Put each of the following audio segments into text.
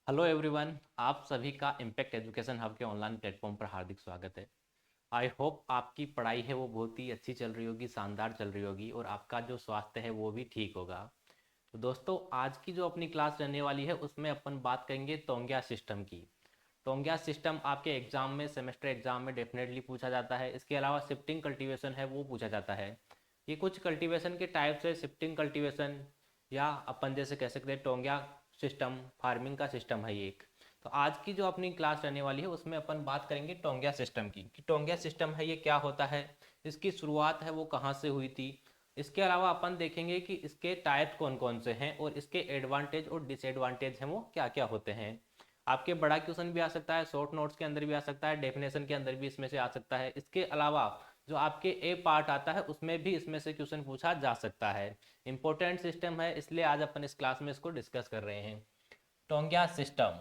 Hello everyone, आप सभी का इम्पैक्ट एजुकेशन हब के ऑनलाइन प्लेटफॉर्म पर हार्दिक स्वागत है। आई होप आपकी पढ़ाई है वो बहुत ही अच्छी चल रही होगी, शानदार चल रही होगी और आपका जो स्वास्थ्य है वो भी ठीक होगा। तो दोस्तों, आज की जो अपनी क्लास रहने वाली है उसमें अपन बात करेंगे टोंग्या सिस्टम की। टोंग्या सिस्टम आपके एग्जाम में, सेमेस्टर एग्जाम में डेफिनेटली पूछा जाता है। इसके अलावा शिफ्टिंग कल्टीवेशन है वो पूछा जाता है। ये कुछ कल्टीवेशन के टाइप्स है, शिफ्टिंग कल्टीवेशन या अपन जैसे कह सकते हैं टोंग्या सिस्टम, फार्मिंग का सिस्टम है ये एक। तो आज की जो अपनी क्लास रहने वाली है उसमें अपन बात करेंगे टोंग्या सिस्टम की, कि टोंग्या सिस्टम है ये क्या होता है, इसकी शुरुआत है वो कहाँ से हुई थी। इसके अलावा अपन देखेंगे कि इसके टाइप कौन कौन से हैं और इसके एडवांटेज और डिसएडवांटेज हैं वो क्या क्या होते हैं। आपके बड़ा क्वेश्चन भी आ सकता है, शॉर्ट नोट्स के अंदर भी आ सकता है, डेफिनेशन के अंदर भी इसमें से आ सकता है। इसके अलावा जो आपके ए पार्ट आता है उसमें भी इसमें से क्वेश्चन पूछा जा सकता है। इंपॉर्टेंट सिस्टम है, इसलिए आज अपन इस क्लास में इसको डिस्कस कर रहे हैं। टोंग्या सिस्टम,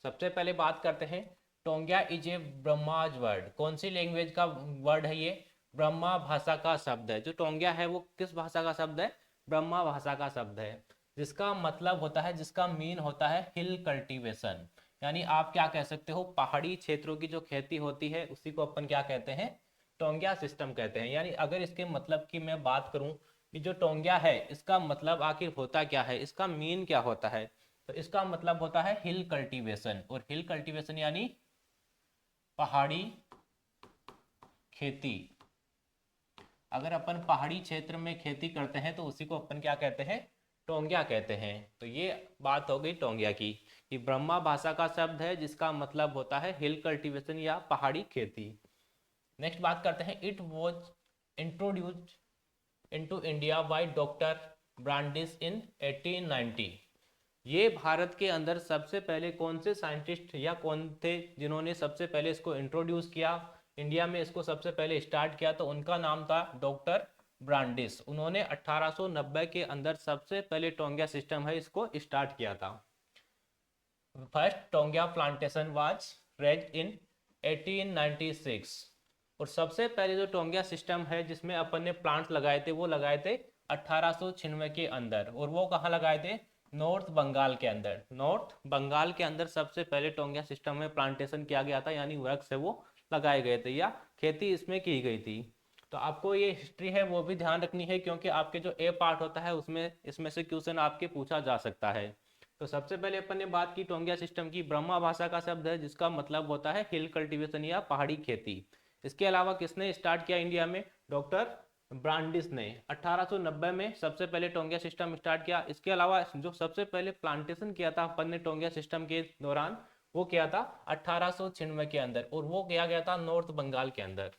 सबसे पहले बात करते हैं। Taungya is a ब्रह्माज word. कौन सी लैंग्वेज का वर्ड है ये? ब्रह्मा भाषा का शब्द है। जो टोंग्या है वो किस भाषा का शब्द है? ब्रह्मा भाषा का शब्द है, जिसका मतलब होता है, जिसका मीन होता है हिल कल्टीवेशन। यानी आप क्या कह सकते हो, पहाड़ी क्षेत्रों की जो खेती होती है उसी को अपन क्या कहते हैं? टोंग्या सिस्टम कहते हैं। यानी अगर इसके मतलब की मैं बात करूं कि जो टोंग्या है इसका मतलब आखिर होता क्या है, इसका मीन क्या होता है, तो इसका मतलब होता है हिल कल्टीवेशन। और हिल कल्टीवेशन यानी पहाड़ी खेती। अगर अपन पहाड़ी क्षेत्र में खेती करते हैं तो उसी को अपन क्या कहते हैं? टोंग्या कहते हैं। तो ये बात हो गई टोंग्या की, कि ब्रह्मा भाषा का शब्द है जिसका मतलब होता है हिल कल्टीवेशन या पहाड़ी खेती। नेक्स्ट बात करते हैं। It was introduced into India by doctor Brandis in 1890। ये भारत के अंदर सबसे पहले कौन से साइंटिस्ट या कौन थे जिन्होंने सबसे पहले इसको इंट्रोड्यूस किया, इंडिया में इसको सबसे पहले स्टार्ट किया? तो उनका नाम था डॉक्टर ब्रांडिस। उन्होंने 1890 के अंदर सबसे पहले टोंग्या सिस्टम है इसको स्टार्ट किया था। First taungya plantation was raise इन 1896। और सबसे पहले जो टोंग्या सिस्टम है जिसमें अपन ने प्लांट्स लगाए थे वो लगाए थे 1896 के अंदर। और वो कहाँ लगाए थे? नॉर्थ बंगाल के अंदर। नॉर्थ बंगाल के अंदर सबसे पहले टोंग्या सिस्टम में प्लांटेशन किया गया था, यानी वृक्ष है वो लगाए गए थे या खेती इसमें की गई थी। तो आपको ये हिस्ट्री है वो भी ध्यान रखनी है, क्योंकि आपके जो ए पार्ट होता है उसमें इसमें से क्वेश्चन आपके पूछा जा सकता है। तो सबसे पहले अपन ने बात की टोंगिया सिस्टम की। ब्रह्मा भाषा का शब्द है जिसका मतलब होता है हिल कल्टीवेशन या पहाड़ी खेती। इसके अलावा किसने स्टार्ट किया इंडिया में? डॉक्टर ब्रांडिस ने 1890 में सबसे पहले टोंगिया सिस्टम स्टार्ट किया। इसके अलावा जो सबसे पहले प्लांटेशन किया था अपन ने टोंगिया सिस्टम के दौरान, वो किया था 1896 के अंदर, और वो किया गया था नॉर्थ बंगाल के अंदर।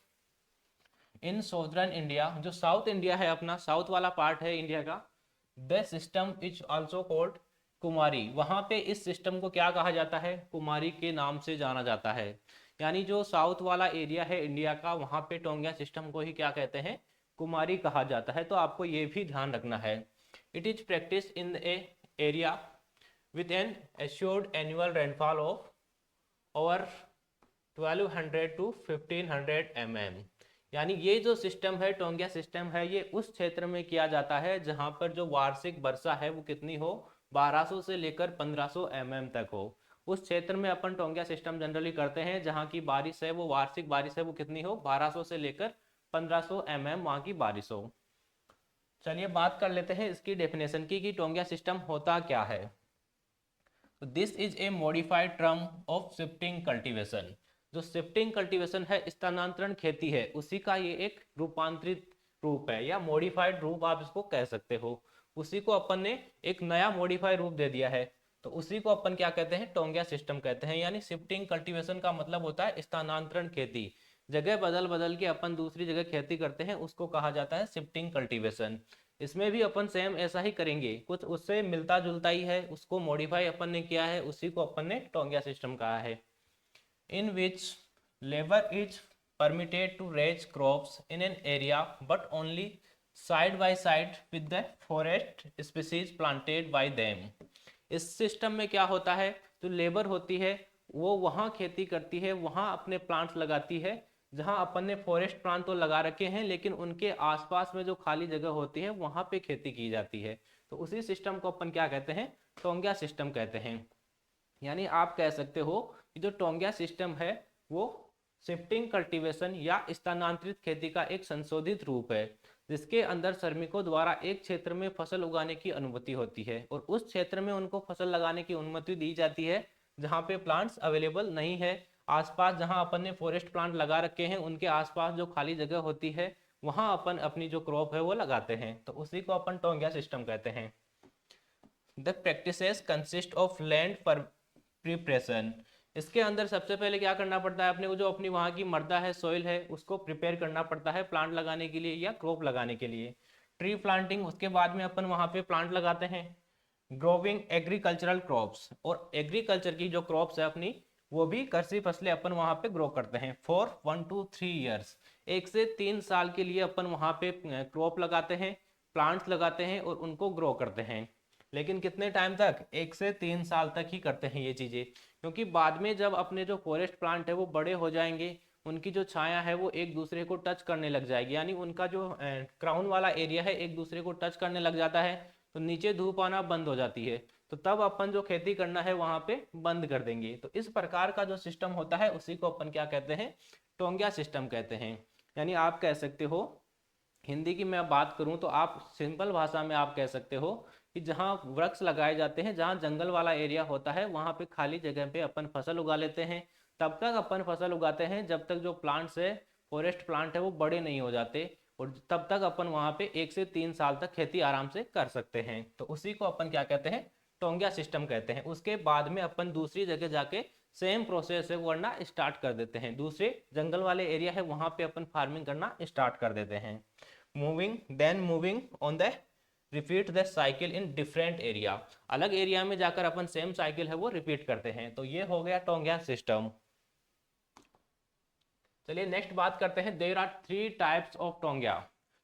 इन सॉदर्न इंडिया, जो साउथ इंडिया है अपना, साउथ वाला पार्ट है इंडिया का, the system is also called Kumari. वहां पे इस सिस्टम को क्या कहा जाता है? कुमारी के नाम से जाना जाता है। यानी जो साउथ वाला एरिया है इंडिया का, वहां पे टोंगिया सिस्टम को ही क्या कहते हैं? कुमारी कहा जाता है। तो आपको ये भी ध्यान रखना है। It is practice in a area with an assured annual rainfall of over 1200 to 1500 mm। यानी ये जो सिस्टम है, टोंगिया सिस्टम है, ये उस क्षेत्र में किया जाता है जहां पर जो वार्षिक वर्षा है वो कितनी हो? 1200 से लेकर 1500 mm तक हो। उस क्षेत्र में अपन टोंगिया सिस्टम जनरली करते हैं जहां की बारिश है वो, वार्षिक बारिश है वो कितनी हो? 1200 से लेकर 1500 mm वहां की बारिश हो। चलिए बात कर लेते हैं इसकी डेफिनेशन की, कि टोंगिया सिस्टम होता क्या है। तो this is a modified term of shifting cultivation. जो शिफ्टिंग कल्टीवेशन है, स्थानांतरण खेती है, उसी का ये एक रूपांतरित रूप है या मॉडिफाइड रूप आप इसको कह सकते हो। उसी को अपन ने एक नया मॉडिफाइड रूप दे दिया है, तो उसी को अपन क्या कहते हैं? टोंगिया सिस्टम कहते हैं। यानी शिफ्टिंग कल्टीवेशन का मतलब होता है स्थानांतरण खेती। जगह बदल बदल के अपन दूसरी जगह खेती करते हैं, उसको कहा जाता है शिफ्टिंग कल्टीवेशन। इसमें भी अपन सेम ऐसा ही करेंगे, कुछ उससे मिलता जुलता ही है, उसको मॉडिफाई अपन ने किया है, उसी को अपन ने टोंगिया सिस्टम कहा है। In which labour is permitted to raise crops in an area but only side by side with the forest species planted by them। इस सिस्टम में क्या होता है? जो लेबर होती है वो वहाँ खेती करती है, वहाँ अपने प्लांट्स लगाती है जहाँ अपन ने फॉरेस्ट प्लांट तो लगा रखे हैं, लेकिन उनके आसपास में जो खाली जगह होती है वहाँ पे खेती की जाती है। तो उसी सिस्टम को अपन क्या कहते हैं? टोंगिया सिस्टम कहते हैं। यानी आप कह सकते हो कि जो टोंगिया सिस्टम है वो शिफ्टिंग कल्टीवेशन या स्थानांतरित खेती का एक संशोधित रूप है, जिसके अंदर श्रमिकों द्वारा एक क्षेत्र में फसल उगाने की अनुमति होती है और उस क्षेत्र में उनको फसल लगाने की अनुमति दी जाती है जहाँ पे प्लांट्स अवेलेबल नहीं है। आसपास जहाँ अपन ने फॉरेस्ट प्लांट लगा रखे हैं उनके आसपास जो खाली जगह होती है वहाँ अपन अपनी जो क्रॉप है वो लगाते हैं, तो उसी को अपन टोंगिया सिस्टम कहते हैं। The practices consist of land पर प्रिपरेशन। इसके अंदर सबसे पहले क्या करना पड़ता है अपने को, जो अपनी वहाँ की मृदा है, सॉइल है, उसको प्रिपेयर करना पड़ता है प्लांट लगाने के लिए या क्रॉप लगाने के लिए। ट्री प्लांटिंग, उसके बाद में अपन वहाँ पे प्लांट लगाते हैं। ग्रोविंग एग्रीकल्चरल क्रॉप्स, और एग्रीकल्चर की जो क्रॉप्स है अपनी वो भी कृषि फसलें अपन वहाँ पे ग्रो करते हैं। फॉर 1 to 3 ईयर्स, 1 से 3 साल के लिए अपन वहाँ पे क्रॉप लगाते हैं, प्लांट्स लगाते हैं और उनको ग्रो करते हैं। लेकिन कितने टाइम तक? 1 से 3 साल तक ही करते हैं ये चीज़ें, क्योंकि बाद में जब अपने जो फॉरेस्ट प्लांट है वो बड़े हो जाएंगे, उनकी जो छाया है वो एक दूसरे को टच करने लग जाएगी, यानी उनका जो क्राउन वाला एरिया है एक दूसरे को टच करने लग जाता है, तो नीचे धूप आना बंद हो जाती है, तो तब अपन जो खेती करना है वहाँ पे बंद कर देंगे। तो इस प्रकार का जो सिस्टम होता है उसी को अपन क्या कहते हैं? टोंगिया सिस्टम कहते हैं। यानी आप कह सकते हो, हिंदी की मैं बात करूं तो आप सिंपल भाषा में आप कह सकते हो कि जहाँ वृक्ष लगाए जाते हैं, जहाँ जंगल वाला एरिया होता है वहाँ पे खाली जगह पे अपन फसल उगा लेते हैं। तब तक अपन फसल उगाते हैं जब तक जो प्लांट्स है, फॉरेस्ट प्लांट है, वो बड़े नहीं हो जाते, और तब तक अपन वहाँ पे 1 से 3 साल तक खेती आराम से कर सकते हैं। तो उसी को अपन क्या कहते हैं? टोंगिया सिस्टम कहते हैं। उसके बाद में अपन दूसरी जगह जाके सेम प्रोसेस है वो करना स्टार्ट कर देते हैं, दूसरे जंगल वाले एरिया है वहाँ पे अपन फार्मिंग करना स्टार्ट कर देते हैं। moving on the repeat the cycle in different area, अलग एरिया में जाकर अपन सेम साइकिल है वो रिपीट करते हैं। तो ये हो गया टोंगिया सिस्टम। चलिए नेक्स्ट बात करते हैं, there are 3 types of taungya.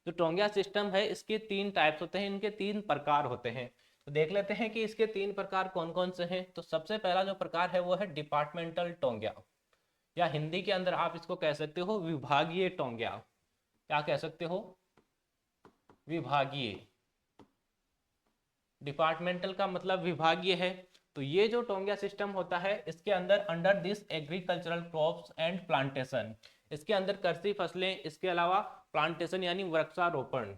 जो टोंगिया सिस्टम है इसके 3 टाइप्स होते हैं, इनके 3 प्रकार होते हैं। तो देख लेते हैं कि इसके 3 प्रकार कौन कौन से हैं। तो सबसे पहला जो प्रकार है वो है डिपार्टमेंटल टोंगिया, या हिंदी के अंदर आप इसको कह सकते हो विभागीय टोंगिया। क्या कह सकते हो? विभागीय। डिपार्टमेंटल का मतलब विभागीय है। तो ये जो टोंगिया सिस्टम होता है इसके अंदर under this agricultural crops and plantation, इसके अंदर कृषि फसलें, इसके अलावा प्लांटेशन यानी वृक्षारोपण,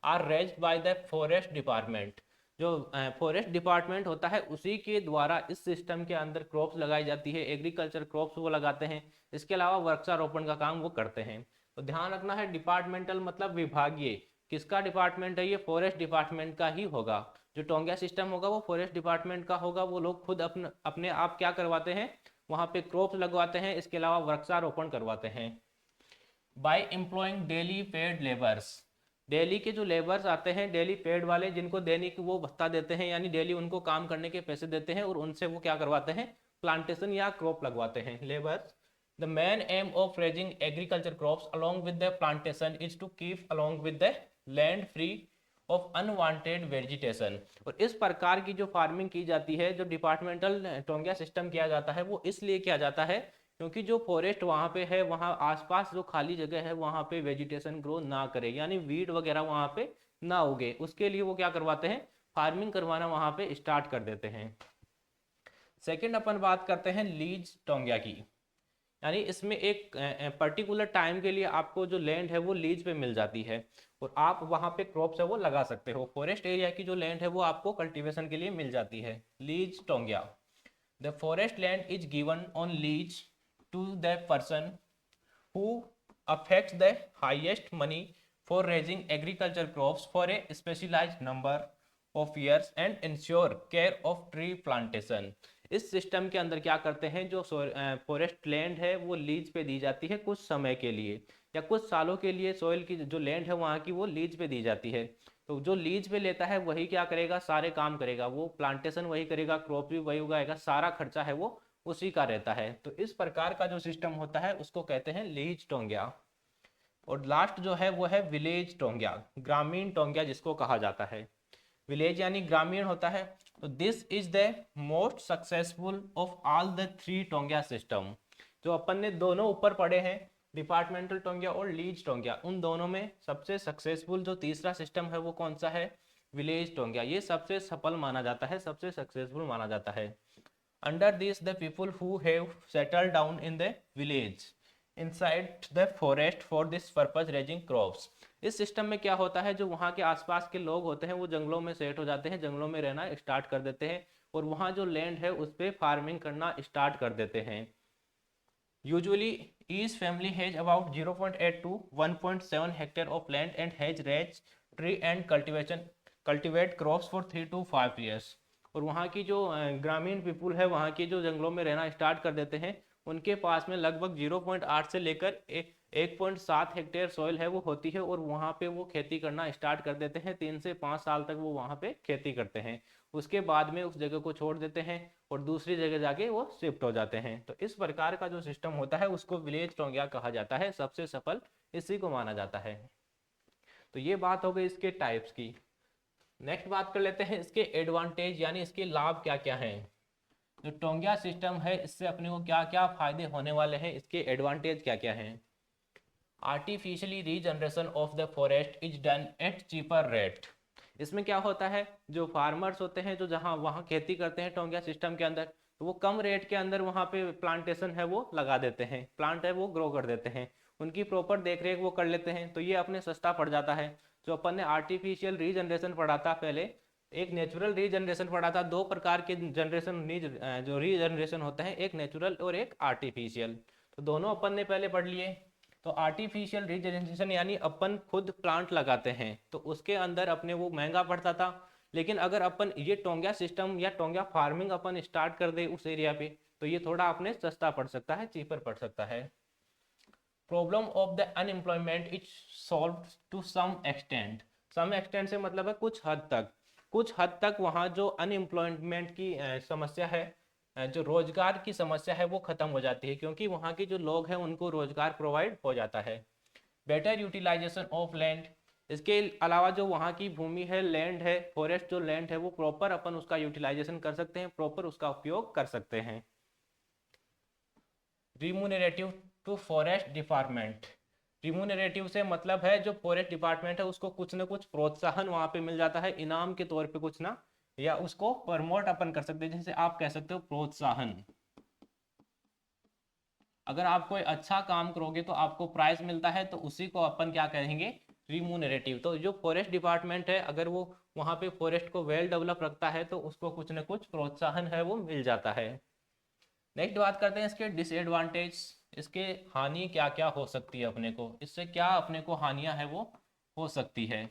are raised by the forest department. जो फॉरेस्ट डिपार्टमेंट होता है उसी के द्वारा इस सिस्टम के अंदर क्रॉप्स लगाई जाती है, एग्रीकल्चर क्रॉप्स वो लगाते हैं, इसके अलावा वृक्षारोपण का काम वो करते हैं। तो ध्यान रखना है, डिपार्टमेंटल मतलब विभागीय। किसका डिपार्टमेंट है? ये फॉरेस्ट डिपार्टमेंट का ही होगा। जो टोंगिया सिस्टम होगा वो फॉरेस्ट डिपार्टमेंट का होगा। वो लोग खुद अपने आप क्या करवाते हैं? वहाँ पे क्रॉप्स लगवाते हैं, इसके अलावा वृक्षारोपण करवाते हैं। By employing daily paid labours, daily के जो लेबर्स आते हैं, डेली पेड वाले, जिनको दैनिक वो भत्ता देते हैं, यानी डेली उनको काम करने के पैसे देते हैं और उनसे वो क्या करवाते हैं? प्लांटेशन या क्रॉप लगवाते हैं, labours. The main aim of raising agriculture crops along with the plantation is to keep along with the land free of unwanted vegetation. और इस प्रकार की जो फार्मिंग की जाती है, जो डिपार्टमेंटल टोंगिया सिस्टम किया जाता है, वो इसलिए किया जाता है क्योंकि जो फॉरेस्ट वहाँ पे है, वहाँ आसपास जो खाली जगह है वहाँ पे वेजिटेशन ग्रो ना करे, यानी वीड वगैरह वहाँ पे ना उगे, उसके लिए वो क्या करवाते हैं? फार्मिंग करवाना वहाँ पे स्टार्ट कर देते हैं। सेकंड अपन बात करते हैं लीज टोंगिया की, यानी इसमें एक पर्टिकुलर टाइम के लिए आपको जो लैंड है वो लीज पे मिल जाती है और आप वहाँ पे क्रॉप्स है वो लगा सकते हो। फॉरेस्ट एरिया की जो लैंड है वो आपको कल्टीवेशन के लिए मिल जाती है, lease taungya. The forest land is given on lease to the person who affects the highest money for raising agricultural crops for a specialized number of years and ensure care of tree plantation। इस system के अंदर क्या करते हैं, जो forest land है वो lease पे दी जाती है कुछ समय के लिए या कुछ सालों के लिए। सॉइल की जो लैंड है वहाँ की वो लीज पे दी जाती है। तो जो लीज पे लेता है वही क्या करेगा? सारे काम करेगा, वो प्लांटेशन वही करेगा, क्रॉप भी वही उगाएगा, सारा खर्चा है वो उसी का रहता है। तो इस प्रकार का जो सिस्टम होता है उसको कहते हैं लीज टोंगिया। और लास्ट जो है वो है विलेज टोंगिया, ग्रामीण टोंगिया जिसको कहा जाता है। विलेज यानी ग्रामीण होता है। तो this is the most successful of all the 3 taungya system. जो अपन ने दोनों ऊपर पढ़े हैं, डिपार्टमेंटल टोंगिया और लीज टोंगिया, उन दोनों में सबसे सक्सेसफुल जो तीसरा सिस्टम है वो कौन सा है? विलेज टोंगिया। ये सबसे सफल माना जाता है, सबसे सक्सेसफुल माना जाता है। Under these, the people who have settled down in the village inside the forest for this purpose raising crops. इस सिस्टम में क्या होता है, जो वहाँ के आसपास के लोग होते हैं वो जंगलों में सेट हो जाते हैं, जंगलों में रहना स्टार्ट कर देते हैं और वहाँ जो लैंड है उस पर फार्मिंग करना स्टार्ट कर देते हैं. Usually, each family has about 0.8 to 1.7 hectare of land and has raised tree and cultivate crops for 3 to 5 years. और वहाँ की जो ग्रामीण पीपुल है, वहाँ की जो जंगलों में रहना स्टार्ट कर देते हैं, उनके पास में लगभग 0.8 से लेकर 1.7 हेक्टेयर सॉइल है वो होती है और वहाँ पे वो खेती करना स्टार्ट कर देते हैं. 3 से 5 साल तक वो वहाँ पे खेती करते हैं. उसके बाद में उस जगह को छोड़ देते हैं और दूसरी जगह जाके वो शिफ्ट हो जाते हैं. तो इस प्रकार का जो सिस्टम होता है उसको विलेज टोंगिया कहा जाता है. सबसे सफल इसी को माना जाता है. तो ये बात हो गई इसके टाइप्स की. नेक्स्ट बात कर लेते हैं इसके एडवांटेज यानी इसके लाभ क्या क्या हैं. जो टोंगिया सिस्टम है इससे अपने को क्या क्या फायदे होने वाले हैं, इसके एडवांटेज क्या क्या हैं. Artificially regeneration of the forest is done at cheaper rate. इसमें क्या होता है, जो फार्मर्स होते हैं जो जहाँ वहाँ खेती करते हैं टोंगिया सिस्टम के अंदर, तो वो कम रेट के अंदर वहाँ पे प्लांटेशन है वो लगा देते हैं, प्लांट है वो ग्रो कर देते हैं, उनकी प्रॉपर देख रेख वो कर लेते हैं. तो ये अपने सस्ता पड़ जाता है. जो अपन ने आर्टिफिशियल रीजनरेशन पढ़ा था पहले, एक नेचुरल रीजनरेशन पढ़ा था. 2 प्रकार के जनरेशन जो रीजनरेशन होता है, एक नेचुरल और एक आर्टिफिशियल. तो दोनों अपन ने पहले पढ़ लिए. तो आर्टिफिशियल रीजनरेशन यानी अपन खुद प्लांट लगाते हैं, तो उसके अंदर अपने वो महंगा पड़ता था. लेकिन अगर अपन ये टोंगिया सिस्टम या टोंगिया फार्मिंग अपन स्टार्ट कर दे उस एरिया पे, तो ये थोड़ा अपने सस्ता पड़ सकता है, चीपर पड़ सकता है. Problem of the unemployment is solve to some extent. Some extent से मतलब है कुछ हद तक वहाँ जो अनएम्प्लॉयमेंट की समस्या है, जो रोजगार की समस्या है वो खत्म हो जाती है, क्योंकि वहाँ के जो लोग हैं उनको रोजगार प्रोवाइड हो जाता है. Better utilization of land. इसके अलावा जो वहाँ की भूमि है, लैंड है, फॉरेस्ट जो लैंड है वो प्रॉपर अपन उसका यूटिलाइजेशन कर सकते हैं, प्रॉपर उसका उपयोग कर सकते हैं. Remunerative to forest department. Remunerative से मतलब है जो फॉरेस्ट डिपार्टमेंट है उसको कुछ ना कुछ प्रोत्साहन वहाँ पे मिल जाता है, इनाम के तौर पे कुछ ना, या उसको प्रमोट अपन कर सकते हैं. जैसे आप कह सकते हो प्रोत्साहन. अगर आप कोई अच्छा काम करोगे तो आपको प्राइज मिलता है, तो उसी को अपन क्या कहेंगे, रिम्यूनरेटिव. तो जो फॉरेस्ट डिपार्टमेंट है अगर वो वहाँ पे फॉरेस्ट को वेल डेवलप रखता है तो उसको कुछ ना कुछ प्रोत्साहन है वो मिल जाता है. नेक्स्ट बात करते हैं इसके डिसएडवांटेज. इसके हानि क्या क्या हो सकती है अपने को, इससे क्या अपने को हानियां है वो हो सकती है.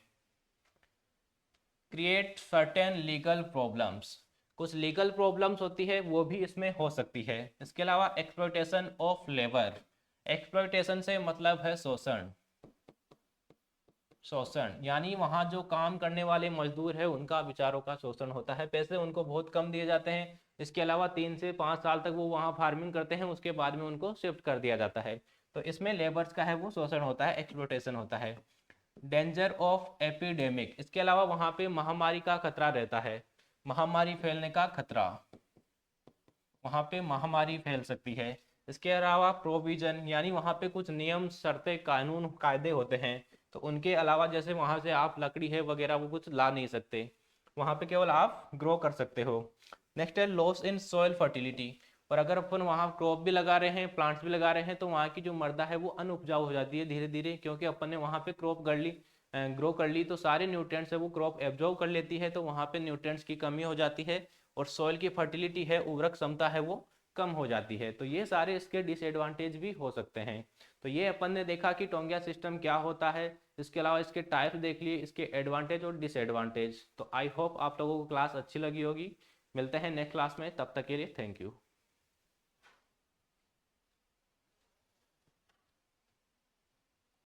Create certain legal problems. कुछ लीगल प्रॉब्लम्स होती है वो भी इसमें हो सकती है. इसके अलावा एक्सप्लॉयटेशन ऑफ लेबर. एक्सप्लॉयटेशन से मतलब है शोषण. यानी वहाँ जो काम करने वाले मजदूर है उनका विचारों का शोषण होता है, पैसे उनको बहुत कम दिए जाते हैं. इसके अलावा 3 से 5 साल तक वो वहाँ फार्मिंग करते हैं, उसके बाद में उनको शिफ्ट कर दिया जाता है. तो इसमें लेबर्स का है वो शोषण होता है, एक्सप्लॉयटेशन होता है. Danger of epidemic. इसके अलावा वहाँ पे महामारी का खतरा रहता है, महामारी फैलने का खतरा, वहाँ पे महामारी फैल सकती है. इसके अलावा प्रोविजन यानी वहाँ पे कुछ नियम शर्तें कानून कायदे होते हैं, तो उनके अलावा जैसे वहाँ से आप लकड़ी है वगैरह वो कुछ ला नहीं सकते, वहाँ पे केवल आप ग्रो कर सकते हो. नेक्स्ट है लॉस इन सॉइल फर्टिलिटी. और अगर अपन वहाँ क्रॉप भी लगा रहे हैं, प्लांट्स भी लगा रहे हैं, तो वहाँ की जो मृदा है वो अनउपजाऊ हो जाती है धीरे धीरे, क्योंकि अपन ने वहाँ पे क्रॉप ग्रो कर ली, तो सारे न्यूट्रिएंट्स है वो क्रॉप एब्जॉर्ब कर लेती है, तो वहाँ पे न्यूट्रिएंट्स की कमी हो जाती है और सॉइल की फर्टिलिटी है, उर्वरक क्षमता है वो कम हो जाती है. तो ये सारे इसके डिसएडवांटेज भी हो सकते हैं. तो ये अपन ने देखा कि टोंगिया सिस्टम क्या होता है. इसके अलावा इसके टाइप्स देख लिए, इसके एडवांटेज और डिसएडवांटेज. तो आई होप आप लोगों को क्लास अच्छी लगी होगी. मिलते हैं नेक्स्ट क्लास में, तब तक के लिए थैंक यू.